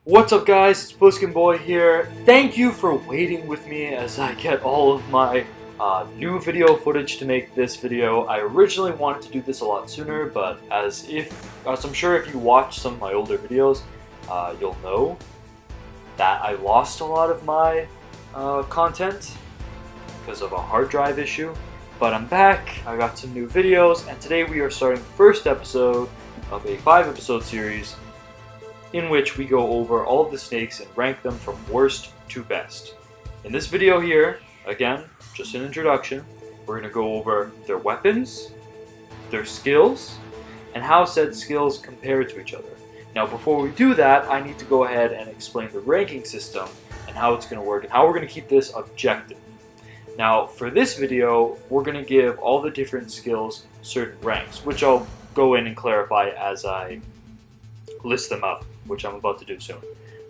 What's up guys, it's Bliskin Boy here. Thank you for waiting with me as I get all of my new video footage to make this video. I originally wanted to do this a lot sooner, but as I'm sure if you watch some of my older videos, you'll know that I lost a lot of my content because of a hard drive issue. But I'm back, I got some new videos, and today we are starting the first episode of a 5-episode series in which we go over all of the snakes and rank them from worst to best. In this video here, again, just an introduction, we're going to go over their weapons, their skills, and how said skills compare to each other. Now before we do that, I need to go ahead and explain the ranking system and how it's going to work and how we're going to keep this objective. Now for this video, we're going to give all the different skills certain ranks, which I'll go in and clarify as I list them up, which I'm about to do soon.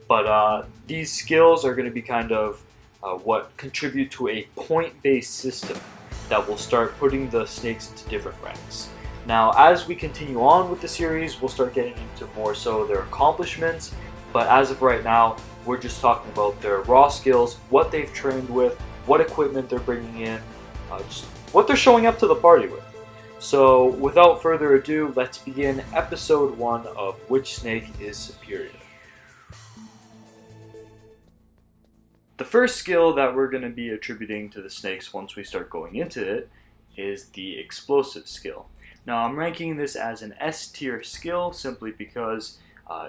But these skills are going to be kind of what contribute to a point-based system that will start putting the snakes into different ranks. Now, as we continue on with the series, we'll start getting into more so their accomplishments, but as of right now, we're just talking about their raw skills, what they've trained with, what equipment they're bringing in, just what they're showing up to the party with. So, without further ado, let's begin episode 1 of Which Snake is Superior. The first skill that we're going to be attributing to the snakes once we start going into it is the explosive skill. Now, I'm ranking this as an S tier skill simply because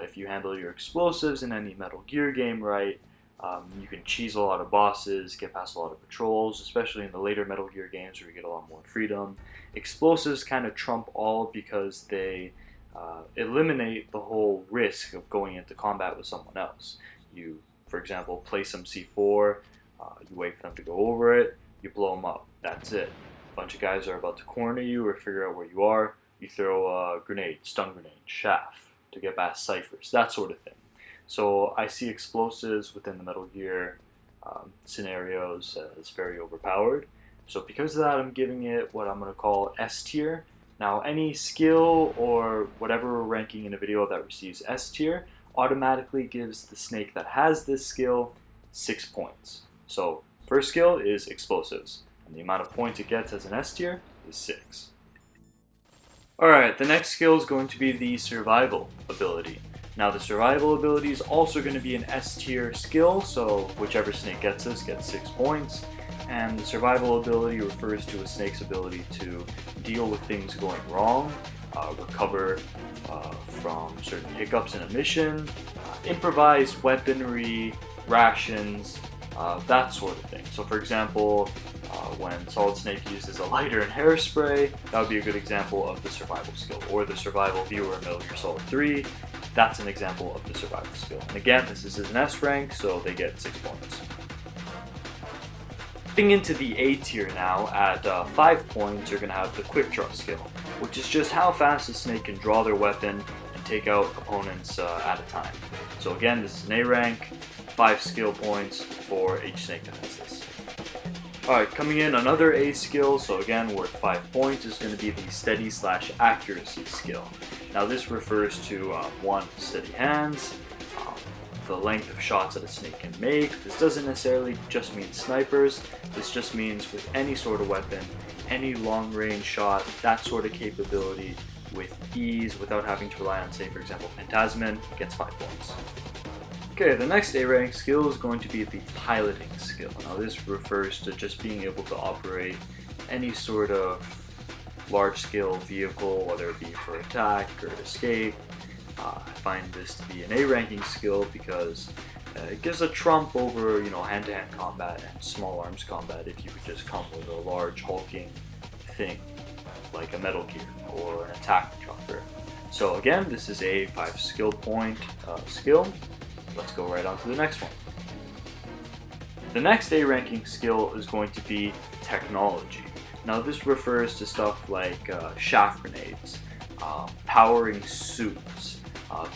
if you handle your explosives in any Metal Gear game right, you can cheese a lot of bosses, get past a lot of patrols, especially in the later Metal Gear games where you get a lot more freedom. Explosives kind of trump all because they eliminate the whole risk of going into combat with someone else. You, for example, place some C4, you wait for them to go over it, you blow them up, that's it. A bunch of guys are about to corner you or figure out where you are, you throw a grenade, stun grenade, shaft to get past ciphers, that sort of thing. So I see explosives within the Metal Gear scenarios as very overpowered. So because of that, I'm giving it what I'm going to call S tier. Now any skill or whatever we're ranking in a video that receives S tier automatically gives the snake that has this skill 6 points. So first skill is explosives, and the amount of points it gets as an S tier is 6. Alright, the next skill is going to be the survival ability. Now the survival ability is also going to be an S tier skill, so whichever snake gets this gets 6 points. And the survival ability refers to a snake's ability to deal with things going wrong, recover from certain hiccups in a mission, improvise weaponry, rations, that sort of thing. So for example, when Solid Snake uses a lighter and hairspray, that would be a good example of the survival skill. Or the survival viewer in Metal Gear Solid 3, that's an example of the survival skill. And again, this is an S rank, so they get 6 points. Getting into the A tier now, at 5 points, you're going to have the quick draw skill, which is just how fast a snake can draw their weapon and take out opponents at a time. So again, this is an A rank, 5 skill points for each snake that has this. Alright, coming in another A skill, so again worth 5 points, is going to be the steady / accuracy skill. Now this refers to 1. Steady hands, the length of shots that a snake can make. This doesn't necessarily just mean snipers, this just means with any sort of weapon, any long range shot, that sort of capability with ease without having to rely on, say for example, Phantasmin gets 5 points. Okay, the next A rank skill is going to be the piloting skill. Now this refers to just being able to operate any sort of large scale vehicle, whether it be for attack or escape. I find this to be an A ranking skill because it gives a trump over, hand-to-hand combat and small arms combat if you could just come with a large hulking thing like a Metal Gear or an attack chopper. So again, this is a 5 skill point skill. Let's go right on to the next one. The next A ranking skill is going to be technology. Now this refers to stuff like shaft grenades, powering suits,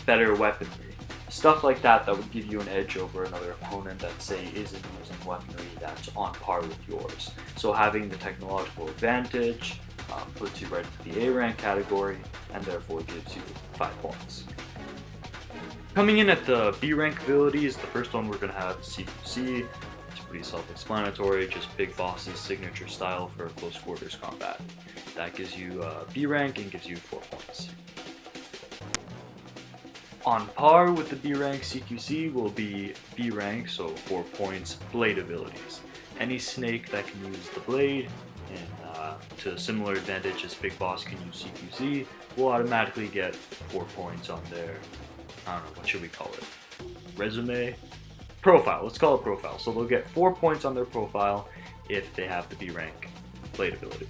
better weaponry, stuff like that that would give you an edge over another opponent that, say, isn't using weaponry that's on par with yours. So having the technological advantage puts you right into the A rank category and therefore gives you 5 points. Coming in at the B rank abilities, the first one we're going to have is CQC. It's pretty self-explanatory, just Big Boss's signature style for close quarters combat. That gives you B rank and gives you 4 points. On par with the B rank CQC will be B rank, so 4 points, blade abilities. Any snake that can use the blade, and to similar advantage as Big Boss can use CQC, will automatically get 4 points on their, I don't know, what should we call it? Resume? Profile, let's call it profile. So they'll get 4 points on their profile if they have the B rank blade ability.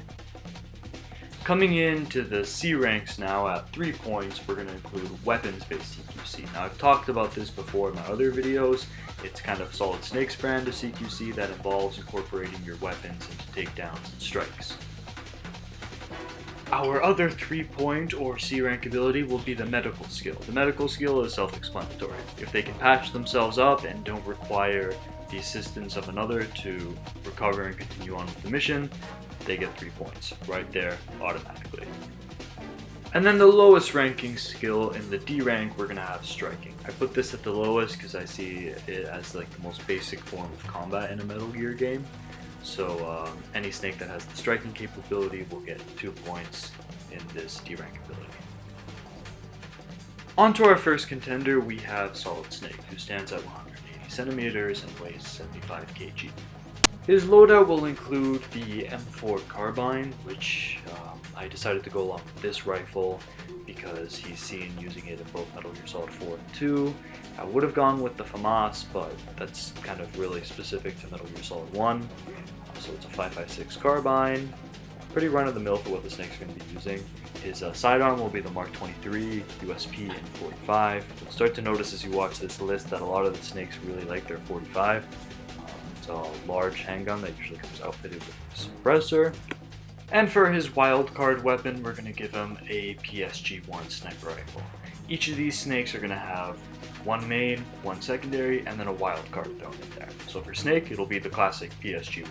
Coming into the C ranks now at 3 points, we're going to include weapons-based CQC. Now I've talked about this before in my other videos. It's kind of Solid Snake's brand of CQC that involves incorporating your weapons into takedowns and strikes. Our other 3-point or C rank ability will be the medical skill. The medical skill is self-explanatory. If they can patch themselves up and don't require the assistance of another to recover and continue on with the mission, they get 3 points right there automatically. And then the lowest ranking skill in the D rank, we're going to have striking. I put this at the lowest because I see it as like the most basic form of combat in a Metal Gear game. So any snake that has the striking capability will get 2 points in this D rank ability. On to our first contender, we have Solid Snake, who stands at 180 centimeters and weighs 75 kg. His loadout will include the M4 carbine, which I decided to go along with this rifle because he's seen using it in both Metal Gear Solid 4 and 2. I would have gone with the FAMAS, but that's kind of really specific to Metal Gear Solid 1. So it's a 5.56 carbine, pretty run-of-the-mill for what the Snake's going to be using. His sidearm will be the Mark 23, USP, and 45. You'll start to notice as you watch this list that a lot of the Snakes really like their 45. It's a large handgun that usually comes outfitted with a suppressor. And for his wildcard weapon, we're going to give him a PSG-1 sniper rifle. Each of these Snakes are going to have one main, one secondary, and then a wildcard thrown in there. So for Snake, it'll be the classic PSG-1.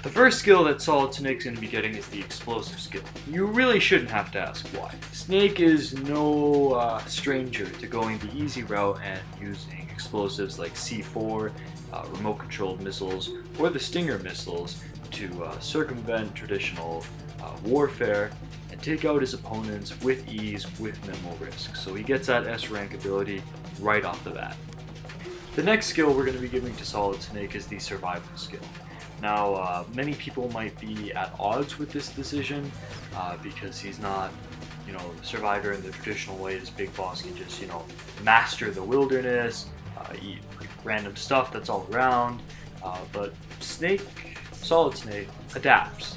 The first skill that Solid Snake's going to be getting is the explosive skill. You really shouldn't have to ask why. Snake is no stranger to going the easy route and using explosives like C4, remote-controlled missiles, or the Stinger missiles to circumvent traditional warfare and take out his opponents with ease with minimal risk. So he gets that S rank ability right off the bat. The next skill we're going to be giving to Solid Snake is the survival skill. Now, many people might be at odds with this decision because he's not, a survivor in the traditional way. His Big Boss can just, master the wilderness, eat random stuff that's all around. But Solid Snake adapts.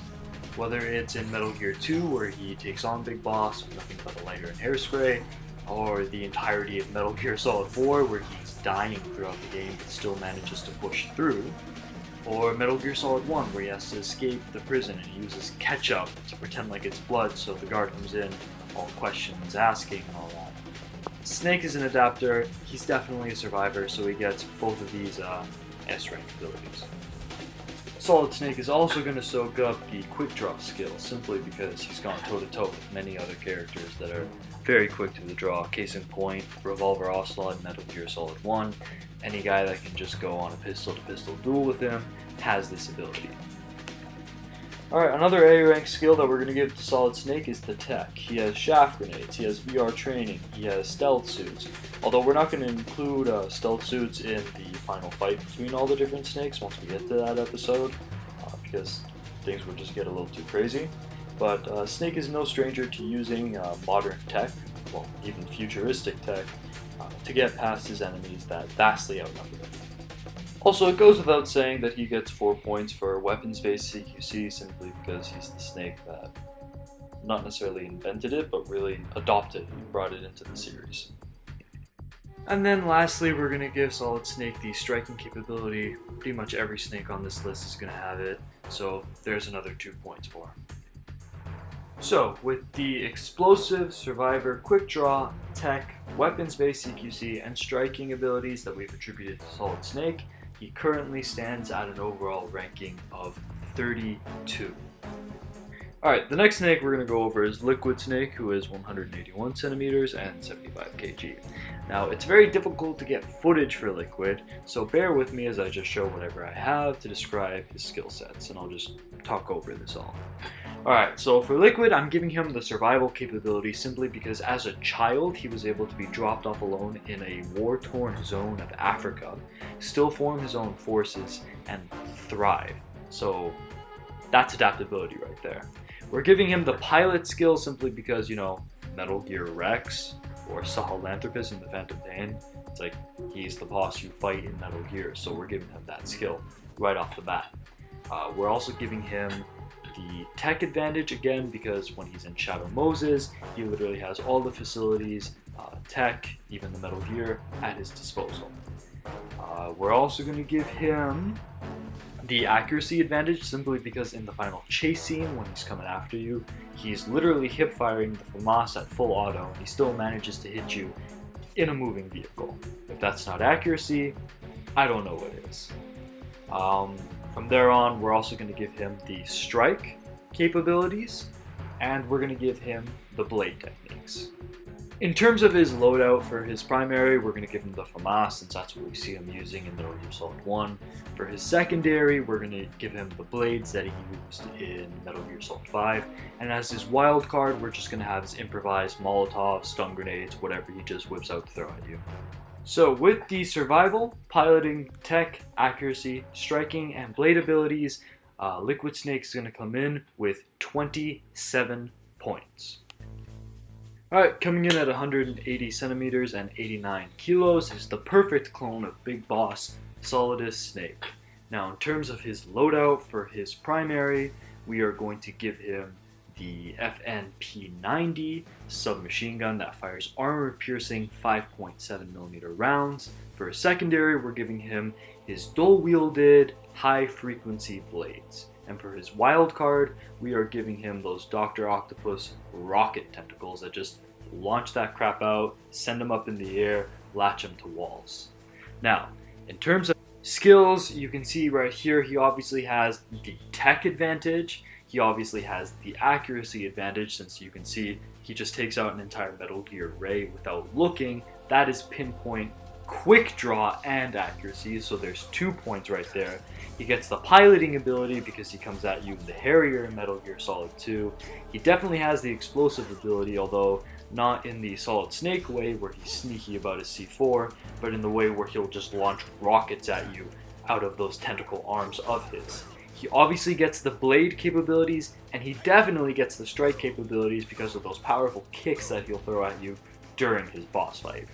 Whether it's in Metal Gear 2 where he takes on Big Boss with nothing but a lighter and hairspray, or the entirety of Metal Gear Solid 4 where he's dying throughout the game but still manages to push through, or Metal Gear Solid 1 where he has to escape the prison and he uses ketchup to pretend like it's blood so the guard comes in, all questions asking and all that. Snake is an adapter, he's definitely a survivor, so he gets both of these S rank abilities. Solid Snake is also going to soak up the quick draw skill simply because he's gone toe to toe with many other characters that are very quick to the draw. Case in point, Revolver Ocelot in Metal Gear Solid 1. Any guy that can just go on a pistol-to-pistol duel with him has this ability. Alright, another A rank skill that we're going to give to Solid Snake is the tech. He has shaft grenades, he has VR training, he has stealth suits. Although we're not going to include stealth suits in the final fight between all the different Snakes once we get to that episode, because things would just get a little too crazy. But Snake is no stranger to using modern tech, well, even futuristic tech, to get past his enemies that vastly outnumber him. Also, it goes without saying that he gets 4 points for weapons-based CQC simply because he's the Snake that not necessarily invented it, but really adopted it and brought it into the series. And then lastly, we're going to give Solid Snake the striking capability. Pretty much every Snake on this list is going to have it, so there's another 2 points for him. So, with the explosive, survivor, quick draw, tech, weapons-based CQC, and striking abilities that we've attributed to Solid Snake, he currently stands at an overall ranking of 32. Alright, the next snake we're going to go over is Liquid Snake, who is 181 centimeters and 75 kg. Now, it's very difficult to get footage for Liquid, so bear with me as I just show whatever I have to describe his skill sets, and I'll just talk over this all. Alright, so for Liquid, I'm giving him the survival capability simply because as a child, he was able to be dropped off alone in a war-torn zone of Africa, still form his own forces, and thrive. So, that's adaptability right there. We're giving him the pilot skill simply because, Metal Gear Rex or Sahelanthropus in the Phantom Pain, it's like he's the boss you fight in Metal Gear, so we're giving him that skill right off the bat. We're also giving him the tech advantage again because when he's in Shadow Moses, he literally has all the facilities, tech, even the Metal Gear at his disposal. We're also going to give him the accuracy advantage simply because in the final chase scene when he's coming after you, he's literally hip firing the FAMAS at full auto and he still manages to hit you in a moving vehicle. If that's not accuracy, I don't know what is. From there on, we're also going to give him the strike capabilities and we're going to give him the blade techniques. In terms of his loadout for his primary, we're going to give him the FAMAS since that's what we see him using in Metal Gear Solid 1. For his secondary, we're going to give him the blades that he used in Metal Gear Solid 5. And as his wild card, we're just going to have his improvised Molotov, stun grenades, whatever he just whips out to throw at you. So with the survival, piloting, tech, accuracy, striking, and blade abilities, Liquid Snake is going to come in with 27 points. Alright, coming in at 180 centimeters and 89 kilos is the perfect clone of Big Boss Solidus Snake. Now in terms of his loadout for his primary, we are going to give him the FNP90 submachine gun that fires armor-piercing 5.7mm rounds. For his secondary, we're giving him his dual-wielded high-frequency blades. And for his wild card, we are giving him those Dr. Octopus rocket tentacles that just launch that crap out, send him up in the air, latch him to walls. Now, in terms of skills, you can see right here, he obviously has the tech advantage. He obviously has the accuracy advantage since you can see he just takes out an entire Metal Gear Ray without looking. That is pinpoint, quick draw, and accuracy, so there's 2 points right there. He gets the piloting ability because he comes at you in the Harrier in Metal Gear Solid 2. He definitely has the explosive ability, although not in the Solid Snake way where he's sneaky about his C4, but in the way where he'll just launch rockets at you out of those tentacle arms of his. He obviously gets the blade capabilities, and he definitely gets the strike capabilities because of those powerful kicks that he'll throw at you during his boss fight.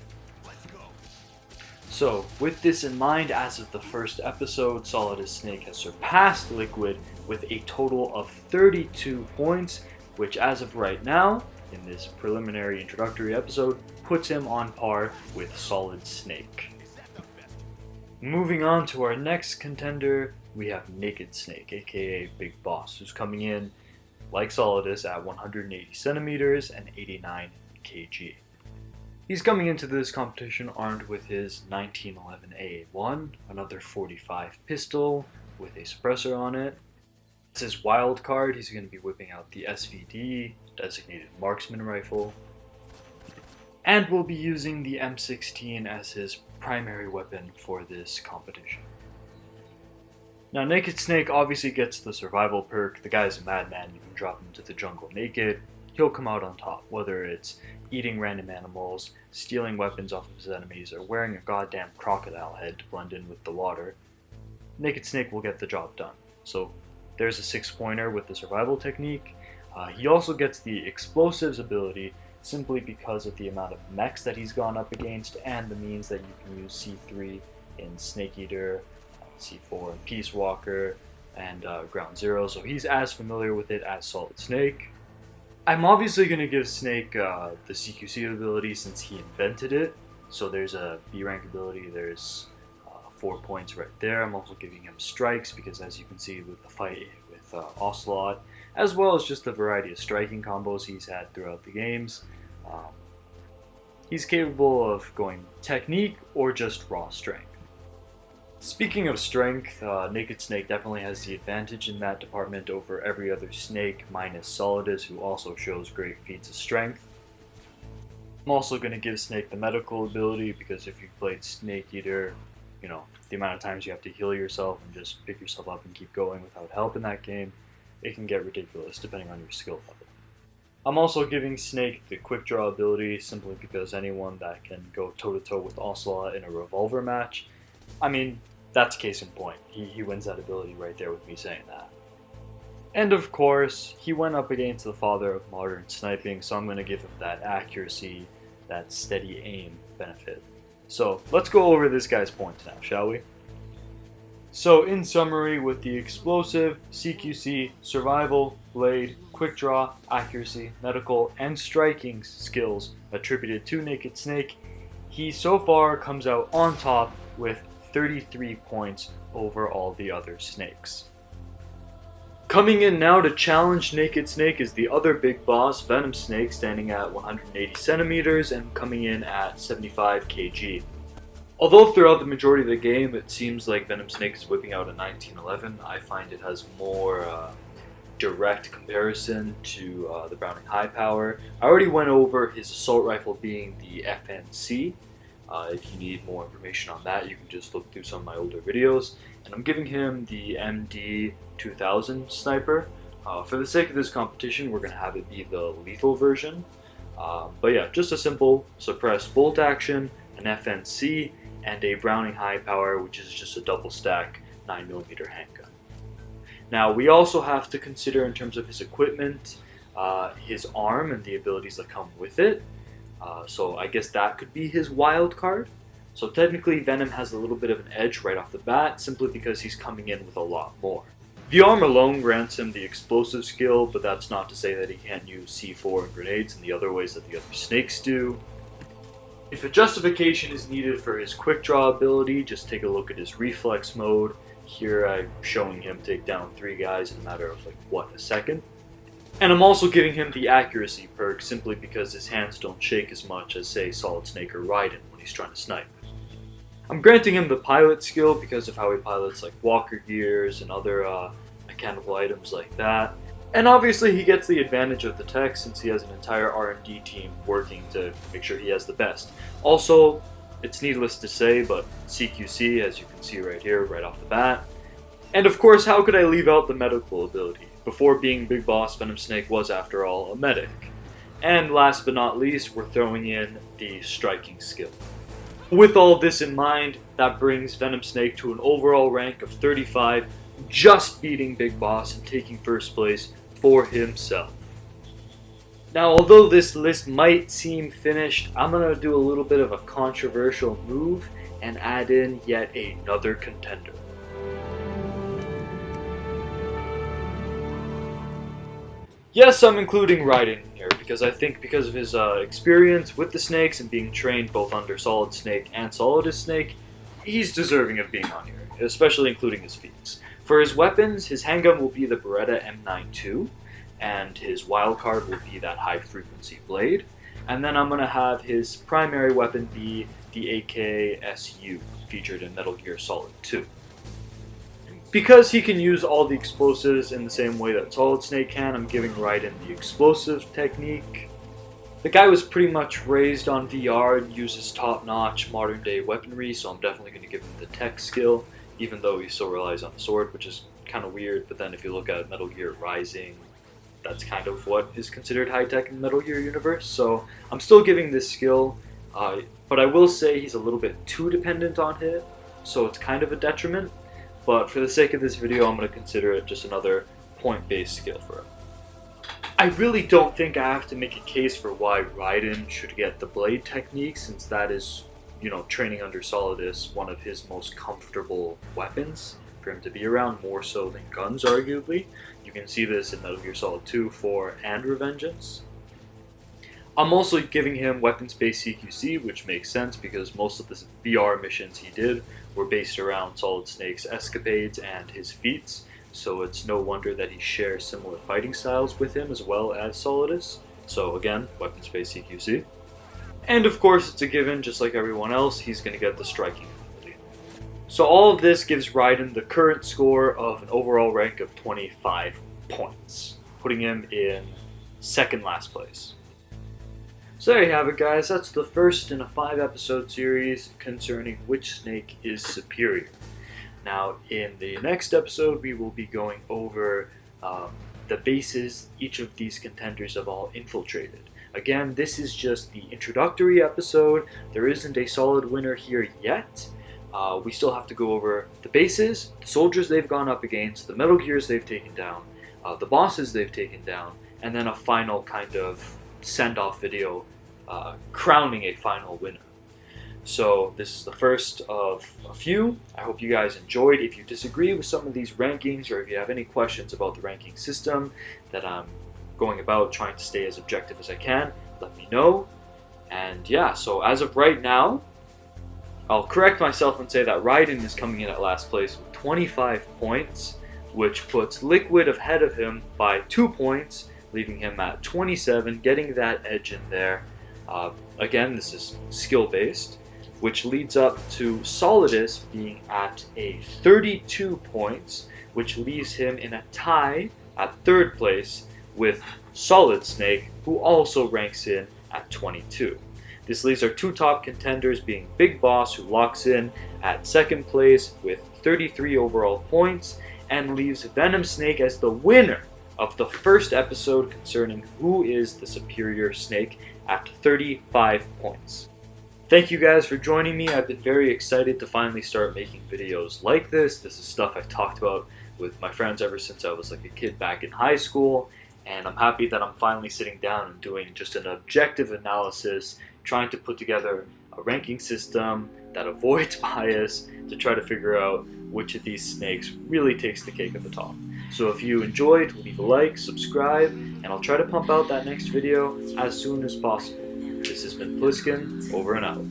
So, with this in mind, as of the first episode, Solidus Snake has surpassed Liquid with a total of 32 points, which as of right now, in this preliminary introductory episode, puts him on par with Solid Snake. Moving on to our next contender, we have Naked Snake, aka Big Boss, who's coming in, like Solidus, at 180 centimeters and 89 kg. He's coming into this competition armed with his 1911 AA1, another 45 pistol with a suppressor on it. It's his wild card, he's going to be whipping out the SVD, designated marksman rifle, and will be using the M16 as his primary weapon for this competition. Now Naked Snake obviously gets the survival perk. The guy's a madman, you can drop him to the jungle naked, he'll come out on top, whether it's eating random animals, stealing weapons off of his enemies, or wearing a goddamn crocodile head to blend in with the water. Naked Snake will get the job done. So there's a 6-pointer with the survival technique. He also gets the explosives ability simply because of the amount of mechs that he's gone up against and the means that you can use C3 in Snake Eater, C4 in Peace Walker, and Ground Zero, so he's as familiar with it as Solid Snake. I'm obviously going to give Snake the CQC ability since he invented it, so there's a B rank ability, there's 4 points right there. I'm also giving him strikes because as you can see with the fight with Ocelot, as well as just the variety of striking combos he's had throughout the games, he's capable of going technique or just raw strength. Speaking of strength, Naked Snake definitely has the advantage in that department over every other snake, minus Solidus, who also shows great feats of strength. I'm also going to give Snake the medical ability because if you've played Snake Eater, you know, the amount of times you have to heal yourself and just pick yourself up and keep going without help in that game, it can get ridiculous depending on your skill level. I'm also giving Snake the quick draw ability simply because anyone that can go toe-to-toe with Ocelot in a revolver match, I mean, that's case in point. He wins that ability right there with me saying that. And of course, he went up against the father of modern sniping, so I'm going to give him that accuracy, that steady aim benefit. So let's go over this guy's points now, shall we? So in summary, with the explosive, CQC, survival, blade, quick draw, accuracy, medical, and striking skills attributed to Naked Snake, he so far comes out on top with 33 points over all the other snakes. Coming in now to challenge Naked Snake is the other big boss, Venom Snake, standing at 180 centimeters and coming in at 75 kg. Although throughout the majority of the game it seems like Venom Snake is whipping out a 1911, I find it has more direct comparison to the Browning High Power. I already went over his assault rifle being the FNC. If you need more information on that, you can just look through some of my older videos. And I'm giving him the MD 2000 sniper. For the sake of this competition, we're going to have it be the lethal version. But yeah, just a simple suppressed bolt action, an FNC, and a Browning High Power, which is just a double stack 9mm handgun. Now, we also have to consider in terms of his equipment, his arm and the abilities that come with it. So I guess that could be his wild card. So technically Venom has a little bit of an edge right off the bat, simply because he's coming in with a lot more. The arm alone grants him the explosive skill, but that's not to say that he can't use C4 and grenades in the other ways that the other snakes do. If a justification is needed for his quick draw ability, just take a look at his reflex mode. Here I'm showing him take down 3 guys in a matter of a second. And I'm also giving him the accuracy perk simply because his hands don't shake as much as, say, Solid Snake or Raiden when he's trying to snipe. I'm granting him the pilot skill because of how he pilots walker gears and other mechanical items like that. And obviously he gets the advantage of the tech since he has an entire R&D team working to make sure he has the best. Also, it's needless to say, but CQC, as you can see right here, right off the bat. And of course, how could I leave out the medical ability? Before being Big Boss, Venom Snake was, after all, a medic. And last but not least, we're throwing in the striking skill. With all this in mind, that brings Venom Snake to an overall rank of 35, just beating Big Boss and taking first place for himself. Now, although this list might seem finished, I'm going to do a little bit of a controversial move and add in yet another contender. Yes, I'm including Raiden here, because I think because of his experience with the snakes and being trained both under Solid Snake and Solidus Snake, he's deserving of being on here, especially including his feats. For his weapons, his handgun will be the Beretta M92, and his wildcard will be that high-frequency blade. And then I'm going to have his primary weapon be the AK-SU, featured in Metal Gear Solid 2. Because he can use all the explosives in the same way that Solid Snake can, I'm giving Raiden the explosive technique. The guy was pretty much raised on VR and uses top-notch modern-day weaponry, so I'm definitely going to give him the tech skill, even though he still relies on the sword, which is kind of weird. But then if you look at Metal Gear Rising, that's kind of what is considered high-tech in the Metal Gear universe, so I'm still giving this skill, but I will say he's a little bit too dependent on hit, so it's kind of a detriment. But for the sake of this video, I'm going to consider it just another point-based skill for him. I really don't think I have to make a case for why Raiden should get the blade technique, since that is, training under Solidus, one of his most comfortable weapons for him to be around, more so than guns, arguably. You can see this in Metal Gear Solid 2, 4, and Revengeance. I'm also giving him weapons-based CQC, which makes sense because most of the VR missions he did were based around Solid Snake's escapades and his feats, so it's no wonder that he shares similar fighting styles with him as well as Solidus. So again, weapons-based CQC. And of course, it's a given, just like everyone else, he's going to get the striking ability. So all of this gives Raiden the current score of an overall rank of 25 points, putting him in second last place. So there you have it, guys. That's the first in a 5-episode series concerning which snake is superior. Now, in the next episode, we will be going over the bases each of these contenders have all infiltrated. Again, this is just the introductory episode. There isn't a solid winner here yet. We still have to go over the bases, the soldiers they've gone up against, the Metal Gears they've taken down, the bosses they've taken down, and then a final kind of send-off video crowning a final winner. So this is the first of a few. I hope you guys enjoyed. If you disagree with some of these rankings, or if you have any questions about the ranking system that I'm going about trying to stay as objective as I can, let me know. And yeah, so as of right now, I'll correct myself and say that Raiden is coming in at last place with 25 points, which puts Liquid ahead of him by 2 points, leaving him at 27, getting that edge in there. Again, this is skill-based, which leads up to Solidus being at a 32 points, which leaves him in a tie at third place with Solid Snake, who also ranks in at 22. This leaves our two top contenders being Big Boss, who locks in at second place with 33 overall points, and leaves Venom Snake as the winner of the first episode concerning who is the superior snake at 35 points. Thank you guys for joining me. I've been very excited to finally start making videos like this. This is stuff I've talked about with my friends ever since I was like a kid back in high school, and I'm happy that I'm finally sitting down and doing just an objective analysis, trying to put together a ranking system that avoids bias to try to figure out which of these snakes really takes the cake at the top. So if you enjoyed, leave a like, subscribe, and I'll try to pump out that next video as soon as possible. This has been Pliskin, over and out.